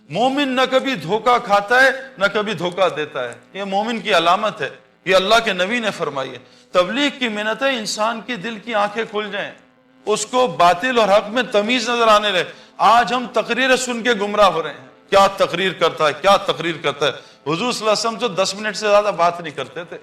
مومن نہ کبھی دھوکہ کھاتا ہے نہ کبھی دھوکہ دیتا ہے، یہ مومن کی علامت ہے، یہ اللہ کے نبی نے فرمائی ہے۔ تبلیغ کی محنت ہے انسان کی دل کی آنکھیں کھل جائیں، اس کو باطل اور حق میں تمیز نظر آنے لگے۔ آج ہم تقریریں سن کے گمراہ ہو رہے ہیں، کیا تقریر کرتا ہے، کیا تقریر کرتا ہے۔ حضور صلی اللہ علیہ وسلم تو 10 منٹ سے زیادہ بات نہیں کرتے تھے۔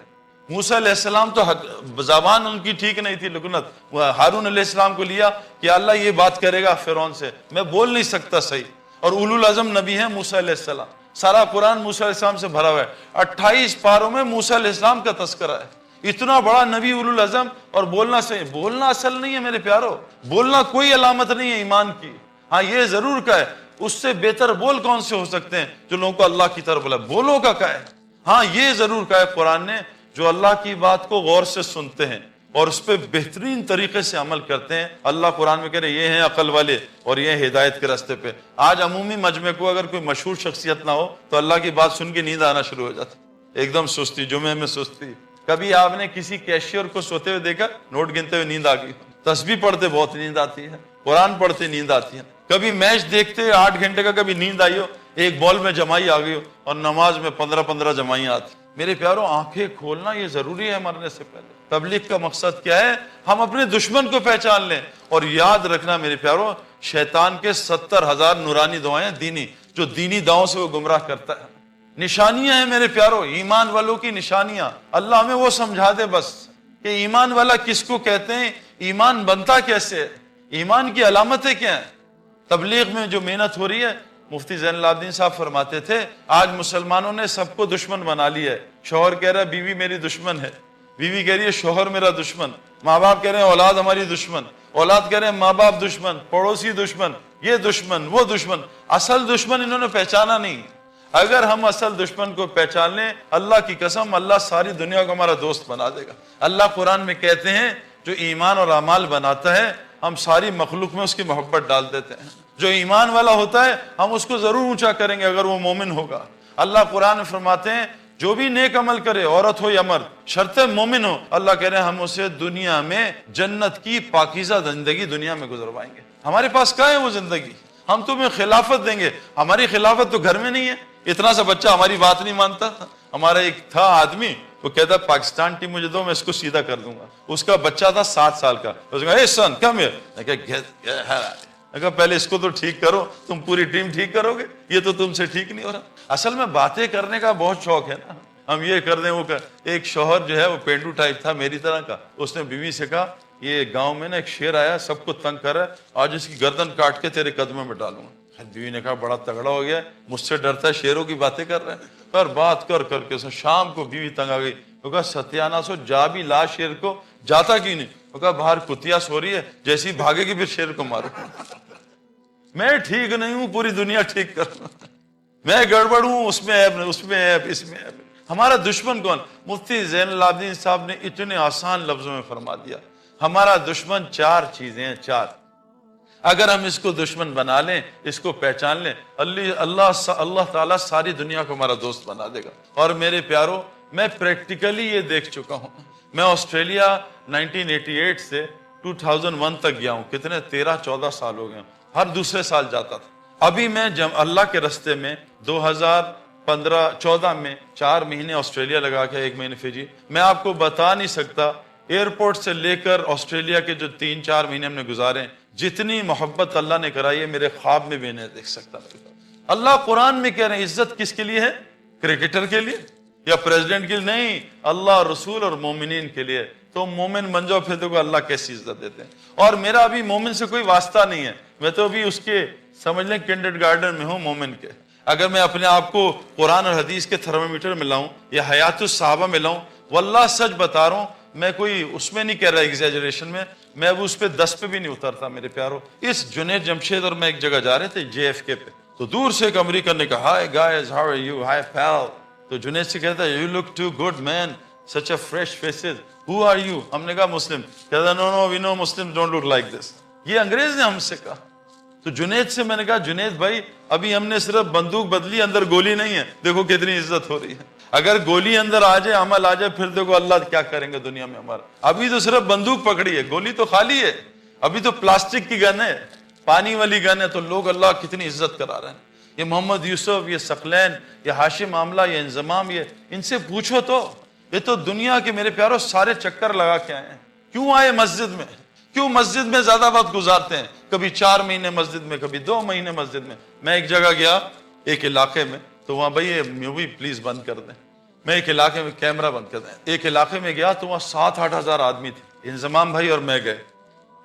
موسیٰ علیہ السلام تو زبان ان کی ٹھیک نہیں تھی، لکنت۔ ہارون علیہ السلام کو لیا کہ اللہ یہ بات کرے گا فرعون سے، میں بول نہیں سکتا صحیح، اور اولو العزم نبی ہیں موسیٰ علیہ السلام۔ سارا قرآن موسیٰ علیہ السلام سے بھرا ہوا ہے، 28 پاروں میں موسیٰ علیہ السلام کا تذکرہ ہے۔ اتنا بڑا نبی اولو العزم، اور بولنا صحیح، بولنا اصل نہیں ہے میرے پیارو، بولنا کوئی علامت نہیں ہے ایمان کی۔ ہاں یہ ضرور کا ہے، اس سے بہتر بول کون سے ہو سکتے ہیں جو لوگوں کو اللہ کی طرف بولا، بولو کا ہے۔ ہاں یہ ضرور کہا ہے قرآن نے، جو اللہ کی بات کو غور سے سنتے ہیں اور اس پہ بہترین طریقے سے عمل کرتے ہیں، اللہ قرآن میں کہہ رہے یہ ہیں عقل والے اور یہ ہدایت کے راستے پہ۔ آج عمومی مجمع کو اگر کوئی مشہور شخصیت نہ ہو تو اللہ کی بات سن کے نیند آنا شروع ہو جاتی، ایک دم سستی، جمعے میں سستی۔ کبھی آپ نے کسی کیشیئر کو سوتے ہوئے دیکھا، نوٹ گنتے ہوئے نیند آ گئی؟ تسبیح پڑھتے بہت نیند آتی ہے، قرآن پڑھتے نیند آتی ہے۔ کبھی میچ دیکھتے 8 گھنٹے کا کبھی نیند آئی ہو، ایک بال میں جمائی آ گئی ہو، اور نماز میں 15 جمائیاں آتی۔ میرے پیاروں آنکھیں کھولنا یہ ضروری ہے مرنے سے پہلے۔ تبلیغ کا مقصد کیا ہے؟ ہم اپنے دشمن کو پہچان لیں، اور یاد رکھنا میرے پیاروں، شیطان کے 70,000 نورانی دعائیں دینی، جو دینی دعاؤں سے وہ گمراہ کرتا ہے۔ نشانیاں ہیں میرے پیاروں، ایمان والوں کی نشانیاں۔ اللہ ہمیں وہ سمجھا دے بس کہ ایمان والا کس کو کہتے ہیں، ایمان بنتا کیسے ہے، ایمان کی علامتیں کیا ہیں۔ تبلیغ میں جو محنت ہو رہی ہے، مفتی زین العابدین صاحب فرماتے تھے آج مسلمانوں نے سب کو دشمن بنا لیا ہے۔ شوہر کہہ رہا ہے بیوی میری دشمن ہے، بیوی کہہ رہی ہے شوہر میرا دشمن، ماں باپ کہہ رہے ہیں اولاد ہماری دشمن، اولاد کہہ رہے ہیں ماں باپ دشمن، پڑوسی دشمن، یہ دشمن وہ دشمن۔ اصل دشمن انہوں نے پہچانا نہیں۔ اگر ہم اصل دشمن کو پہچان لیں، اللہ کی قسم اللہ ساری دنیا کو ہمارا دوست بنا دے گا۔ اللہ قرآن میں کہتے ہیں جو ایمان اور اعمال بناتا ہے ہم ساری مخلوق میں اس کی محبت ڈال دیتے ہیں۔ جو ایمان والا ہوتا ہے ہم اس کو ضرور اونچا کریں گے اگر وہ مومن ہوگا۔ اللہ قرآن میں فرماتے ہیں جو بھی نیک عمل کرے، عورت ہو یا مرد، شرط مومن ہو، اللہ کہہ رہے ہیں ہم اسے دنیا میں جنت کی پاکیزہ زندگی دنیا میں گزروائیں گے۔ ہمارے پاس کہاں ہے وہ زندگی؟ ہم تمہیں خلافت دیں گے، ہماری خلافت تو گھر میں نہیں ہے۔ اتنا سا بچہ ہماری بات نہیں مانتا۔ ہمارا ایک تھا آدمی، وہ کہتا پاکستان ٹیم مجھے دو میں اس کو سیدھا کر دوں گا۔ اس کا بچہ تھا 7 سال کا، اس نے کہا اے سن کم ہیئر، میں کہا پہلے اس کو تو ٹھیک کرو، تم پوری ٹیم ٹھیک کرو گے، یہ تو تم سے ٹھیک نہیں ہو رہا۔ اصل میں باتیں کرنے کا بہت شوق ہے نا، ہم یہ کر دیں وہ کر۔ ایک شوہر جو ہے وہ پینڈو ٹائپ تھا میری طرح کا، اس نے بیوی سے کہا یہ گاؤں میں نا ایک شیر آیا سب کو تنگ کر رہا ہے، آج اس کی گردن کاٹ کے تیرے قدموں میں ڈالوں گا۔ بیوی نے کہا بڑا تگڑا ہو گیا، مجھ سے ڈرتا ہے، شیروں کی باتیں کر رہے ہیں۔ پر بات کر کر کے شام کو بیوی تنگ آ گئی، وہ کہا ستیانہ سو جا بھی لا شیر کو، جاتا کیوں نہیں؟ وہ کہا باہر کتیا سو رہی ہے، جیسی بھاگے گی پھر شیر کو مارو۔ میں ٹھیک نہیں ہوں، پوری دنیا ٹھیک کر، میں گڑبڑ ہوں، اس میں عیب، اس میں عیب، اس میں عیب۔ ہمارا دشمن کون؟ مفتی زین العابدین صاحب نے اتنے آسان لفظوں میں فرما دیا، ہمارا دشمن 4 چیزیں ہیں، 4۔ اگر ہم اس کو دشمن بنا لیں، اس کو پہچان لیں، اللہ تعالیٰ ساری دنیا کو ہمارا دوست بنا دے گا۔ اور میرے پیاروں میں پریکٹیکلی یہ دیکھ چکا ہوں، میں آسٹریلیا 1988 سے 2001 تک گیا ہوں، کتنے 13-14 سال ہو گئے ہیں، ہر دوسرے سال جاتا تھا۔ ابھی میں اللہ کے رستے میں 2014 میں 4 مہینے آسٹریلیا لگا کے 1 مہینے فجی، میں آپ کو بتا نہیں سکتا ایئرپورٹ سے لے کر آسٹریلیا کے جو 3-4 مہینے ہم نے گزارے ہیں، جتنی محبت اللہ نے کرائی ہے میرے خواب میں بھی نہیں دیکھ سکتا۔ اللہ قرآن میں کہہ رہے ہیں عزت کس کے لیے ہے؟ کرکٹر کے لیے یا پریزیڈنٹ کے لیے نہیں، اللہ رسول اور مومنین کے لیے۔ تو مومن بن جاؤ پھر دیکھو اللہ کیسی عزت دیتے ہیں۔ اور میرا ابھی مومن سے کوئی واسطہ نہیں ہے، میں تو ابھی اس کے سمجھ لیں کنڈر گارڈن میں ہوں مومن کے۔ اگر میں اپنے آپ کو قرآن اور حدیث کے تھرمومیٹر میں لاؤں یا حیات الصحابہ میں لاؤں، واللہ سچ بتا رہا ہوں، میں کوئی اس میں نہیں کہہ رہا ایگزیجریشن میں، میں اب اس پہ 10 پہ بھی نہیں اترتا میرے پیاروں۔ اس جنید جمشید اور میں ایک جگہ جا رہے تھے JFK پہ، تو دور سے ایک امریکن نے کہا hi guys how are you, hi Paul, تو جنید سے کہتا ہے you look too good man, such a fresh faces, who are you؟ ہم نے کہا مسلم، کہتا no we know Muslims don't look like this۔ یہ انگریز نے ہم سے کہا۔ تو جنید سے میں نے کہا جنید بھائی ابھی ہم نے صرف بندوق بدلی، اندر گولی نہیں ہے، دیکھو کتنی عزت ہو رہی ہے۔ اگر گولی اندر آ جائے، عمل آ جائے، پھر دیکھو اللہ کیا کریں گے دنیا میں ہمارا۔ ابھی تو صرف بندوق پکڑی ہے، گولی تو خالی ہے، ابھی تو پلاسٹک کی گن ہے، پانی والی گن ہے، تو لوگ اللہ کتنی عزت کرا رہے ہیں۔ یہ محمد یوسف، یہ ثقلین، یہ ہاشم عاملہ، یہ انضمام، یہ ان سے پوچھو تو یہ تو دنیا کے میرے پیاروں سارے چکر لگا کے آئے ہیں. کیوں آئے مسجد میں؟ کیوں مسجد میں زیادہ وقت گزارتے ہیں؟ کبھی 4 مہینے مسجد میں، کبھی 2 مہینے مسجد میں. میں ایک جگہ گیا ایک علاقے میں، تو وہاں بھائی یہ مووی پلیز بند کر دیں. میں ایک علاقے میں کیمرہ بند کر دیں. ایک علاقے میں گیا تو وہاں 7-8 ہزار آدمی تھے. انضمام بھائی اور میں گئے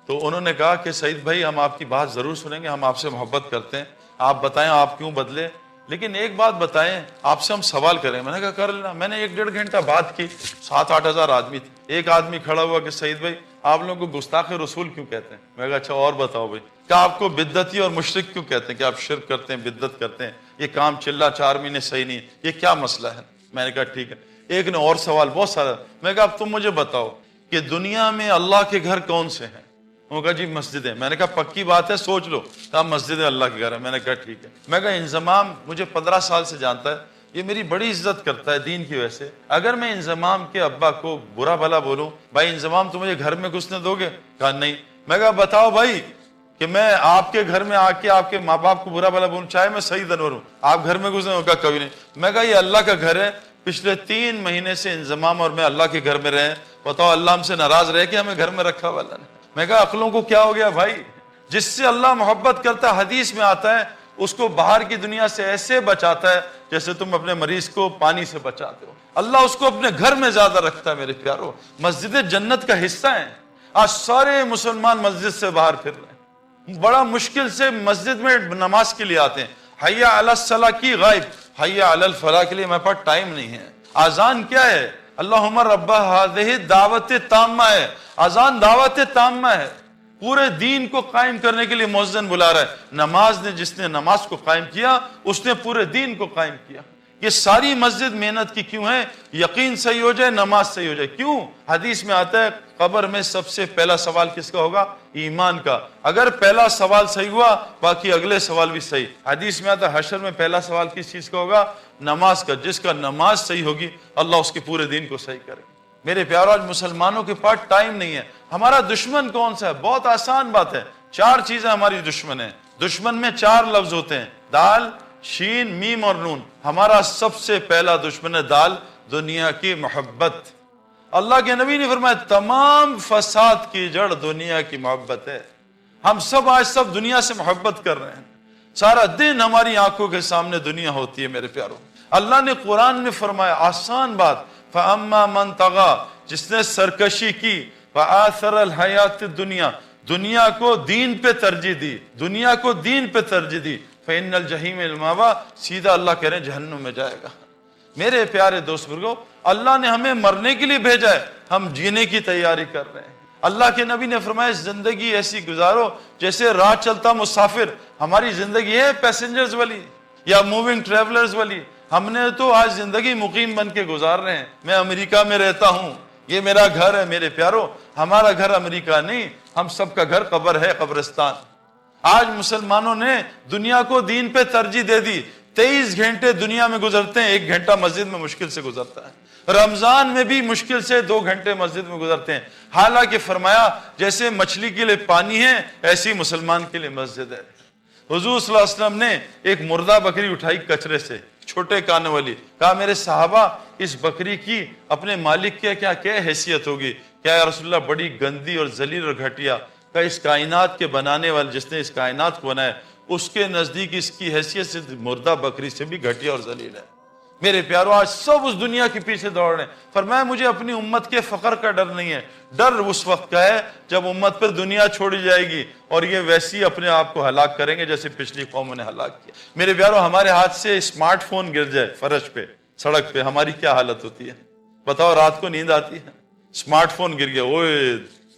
تو انہوں نے کہا کہ سعید بھائی ہم آپ کی بات ضرور سنیں گے، ہم آپ سے محبت کرتے ہیں، آپ بتائیں آپ کیوں بدلے، لیکن ایک بات بتائیں آپ سے ہم سوال کریں. میں نے کہا کر لینا. میں نے 1-1.5 گھنٹہ بات کی. 7-8 ہزار آدمی تھے. ایک آدمی کھڑا ہوا کہ سعید بھائی آپ لوگوں کو گستاخ رسول کیوں کہتے ہیں؟ میں کہا اچھا اور بتاؤ بھائی. کہا آپ کو بدعتی اور مشرک کیوں کہتے ہیں کہ آپ شرک کرتے ہیں، بدعت کرتے ہیں، یہ کام چلا 4 مہینے صحیح نہیں، یہ کیا مسئلہ ہے؟ میں نے کہا ٹھیک ہے. ایک نے اور سوال بہت سارا. میں کہا اب تم مجھے بتاؤ کہ دنیا میں اللہ کے گھر کون سے ہیں؟ وہ کہا جی مسجد ہے. میں نے کہا پکی بات ہے سوچ لو. کہا مسجد ہے اللہ کے گھر ہے. میں نے کہا ٹھیک ہے. میں کہا انضمام مجھے 15 سال سے جانتا ہے، یہ میری بڑی عزت کرتا ہے دین کی وجہ سے. اگر میں انضمام کے ابا کو برا بھلا بولوں بھائی انضمام تم مجھے گھر میں گھسنے دو گے؟ کہا نہیں. میں کہا بتاؤ بھائی کہ میں آپ کے گھر میں آ کے آپ کے ماں باپ کو برا بھلا بولوں، چاہے میں سعید انور ہوں، آپ گھر میں گھسنے ہو؟ کہا کبھی نہیں. میں کہا یہ اللہ کا گھر ہے، پچھلے 3 مہینے سے انضمام اور میں اللہ کے گھر میں رہے، بتاؤ اللہ ہم سے ناراض رہے کہ ہمیں گھر میں رکھا ہوا اللہ نے؟ میں کہا عقلوں کو کیا ہو گیا بھائی؟ جس سے اللہ محبت کرتا ہے حدیث میں آتا ہے اس کو باہر کی دنیا سے ایسے بچاتا ہے جیسے تم اپنے مریض کو پانی سے بچاتے ہو. اللہ اس کو اپنے گھر میں زیادہ رکھتا ہے. میرے پیارو مسجد جنت کا حصہ ہیں. آج سارے مسلمان مسجد سے باہر پھر رہے ہیں، بڑا مشکل سے مسجد میں نماز کے لیے آتے ہیں. حی علی الصلاح کی غائب، حی علی الفلاح کے لیے میرے پاس ٹائم نہیں ہے. اذان کیا ہے؟ اللہم رب ہذہ دعوت تامہ ہے. اذان دعوت تامہ ہے، پورے دین کو قائم کرنے کے لیے مؤذن بلا رہا ہے. نماز نے جس نے نماز کو قائم کیا اس نے پورے دین کو قائم کیا. یہ ساری مسجد محنت کی کیوں ہے؟ یقین صحیح ہو جائے، نماز صحیح ہو جائے. کیوں؟ حدیث میں آتا ہے قبر میں سب سے پہلا سوال کس کا ہوگا؟ ایمان کا. اگر پہلا سوال صحیح ہوا باقی اگلے سوال بھی صحیح. حدیث میں آتا ہے حشر میں پہلا سوال کس چیز کا ہوگا؟ نماز کا. جس کا نماز صحیح ہوگی اللہ اس کے پورے دین کو صحیح کرے. میرے پیارو آج مسلمانوں کے پاس ٹائم نہیں ہے. ہمارا دشمن کون سا ہے؟ بہت آسان بات ہے. 4 چیزیں ہماری دشمن ہیں. دشمن میں 4 لفظ ہوتے ہیں، دال، شین، میم اور نون. ہمارا سب سے پہلا دشمن ہے دال، دنیا کی محبت. اللہ کے نبی نے فرمایا تمام فساد کی جڑ دنیا کی محبت ہے. ہم سب آج سب دنیا سے محبت کر رہے ہیں. سارا دن ہماری آنکھوں کے سامنے دنیا ہوتی ہے. میرے پیارو اللہ نے قرآن میں فرمایا آسان بات، فَأَمَّا مَنْ طَغَى، جس نے سرکشی کی، وَآثَرَ الْحَيَاةِ الدُّنْيَا، دنیا کو دین پہ ترجیح دی، دنیا کو دین پہ ترجیح دی، فَإِنَّ الْجَحِيمَ الْمَأْوَىٰ، سیدھا اللہ کہہ رہے ہیں جہنم میں جائے گا. میرے پیارے دوست بزرگو اللہ نے ہمیں مرنے کے لیے بھیجا ہے، ہم جینے کی تیاری کر رہے ہیں. اللہ کے نبی نے فرمایا زندگی ایسی گزارو جیسے راہ چلتا مسافر. ہماری زندگی ہے پیسنجرز والی یا موونگ ٹریولرز والی. ہم نے تو آج زندگی مقیم بن کے گزار رہے ہیں. میں امریکہ میں رہتا ہوں، یہ میرا گھر ہے. میرے پیارو ہمارا گھر امریکہ نہیں، ہم سب کا گھر قبر ہے، قبرستان. آج مسلمانوں نے دنیا کو دین پہ ترجیح دے دی. 23 گھنٹے دنیا میں گزرتے ہیں، 1 گھنٹہ مسجد میں مشکل سے گزرتا ہے. رمضان میں بھی مشکل سے 2 گھنٹے مسجد میں گزرتے ہیں. حالانکہ فرمایا جیسے مچھلی کے لیے پانی ہے ایسی مسلمان کے لیے مسجد ہے. حضور صلی اللہ علیہ وسلم نے ایک مردہ بکری اٹھائی کچرے سے، چھوٹے کان والی. کہا میرے صحابہ اس بکری کی اپنے مالک کے کیا حیثیت ہوگی؟ کیا یا رسول اللہ بڑی گندی اور ذلیل اور گھٹیا. کہا اس کائنات کے بنانے والے جس نے اس کائنات کو بنایا اس کے نزدیک اس کی حیثیت سے مردہ بکری سے بھی گھٹیا اور ذلیل ہے. میرے پیارو آج سب اس دنیا کے پیچھے دوڑ رہے ہیں. فرمایا مجھے اپنی امت کے فقر کا ڈر نہیں ہے. ڈر اس وقت کا ہے جب امت پر دنیا چھوڑی جائے گی اور یہ ویسی اپنے آپ کو ہلاک کریں گے جیسے پچھلی قوموں نے ہلاک کیا. میرے پیارو ہمارے ہاتھ سے اسمارٹ فون گر جائے فرش پہ، سڑک پہ، ہماری کیا حالت ہوتی ہے؟ بتاؤ. رات کو نیند آتی ہے؟ اسمارٹ فون گر گیا، اوے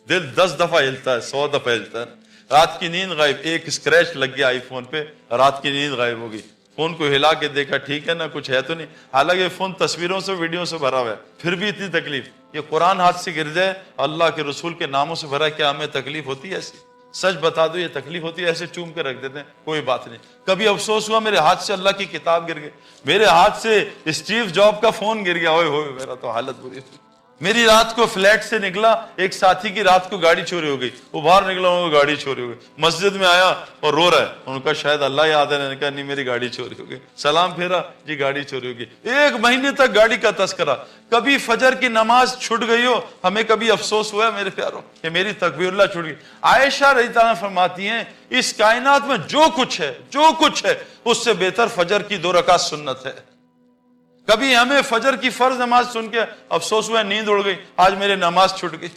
دل 10 دفعہ ہلتا ہے، 100 دفعہ ہلتا ہے. رات کی نیند غائب. ایک اسکریچ لگ گیا آئی فون پہ، رات کی نیند غائب ہوگی. فون کو ہلا کے دیکھا ٹھیک ہے نا، کچھ ہے تو نہیں. حالانکہ فون تصویروں سے ویڈیو سے بھرا ہوا ہے، پھر بھی اتنی تکلیف. یہ قرآن ہاتھ سے گر جائے، اللہ کے رسول کے ناموں سے بھرا، کیا ہمیں تکلیف ہوتی ہے ایسی؟ سچ بتا دو یہ تکلیف ہوتی ہے؟ ایسے چوم کے رکھ دیتے ہیں کوئی بات نہیں. کبھی افسوس ہوا میرے ہاتھ سے اللہ کی کتاب گر گئی، میرے ہاتھ سے اسٹیو جاب کا فون گر گیا، ہوئے ہوئے میرا تو حالت بری ہوئی. میری رات کو فلیٹ سے نکلا، ایک ساتھی کی رات کو گاڑی چوری ہو گئی، وہ باہر نکلا، ان کو گاڑی چوری ہو گئی، مسجد میں آیا اور رو رہا ہے، انہوں نے کہا شاید اللہ یاد ہے، نے کہا نہیں میری گاڑی چوری ہو گئی، سلام پھیرا، جی گاڑی چوری ہو گئی، 1 مہینے تک گاڑی کا تذکرہ۔ کبھی فجر کی نماز چھوٹ گئی ہو، ہمیں کبھی افسوس ہوا ہے میرے پیاروں کہ میری تکبیر اللہ چھوٹ گئی؟ عائشہ رضی اللہ عنہا فرماتی ہیں اس کائنات میں جو کچھ ہے اس سے بہتر فجر کی 2 رکعت سنت ہے۔ کبھی ہمیں فجر کی فرض نماز سن کے افسوس ہوا، نیند اڑ گئی، آج میرے نماز چھوٹ گئی۔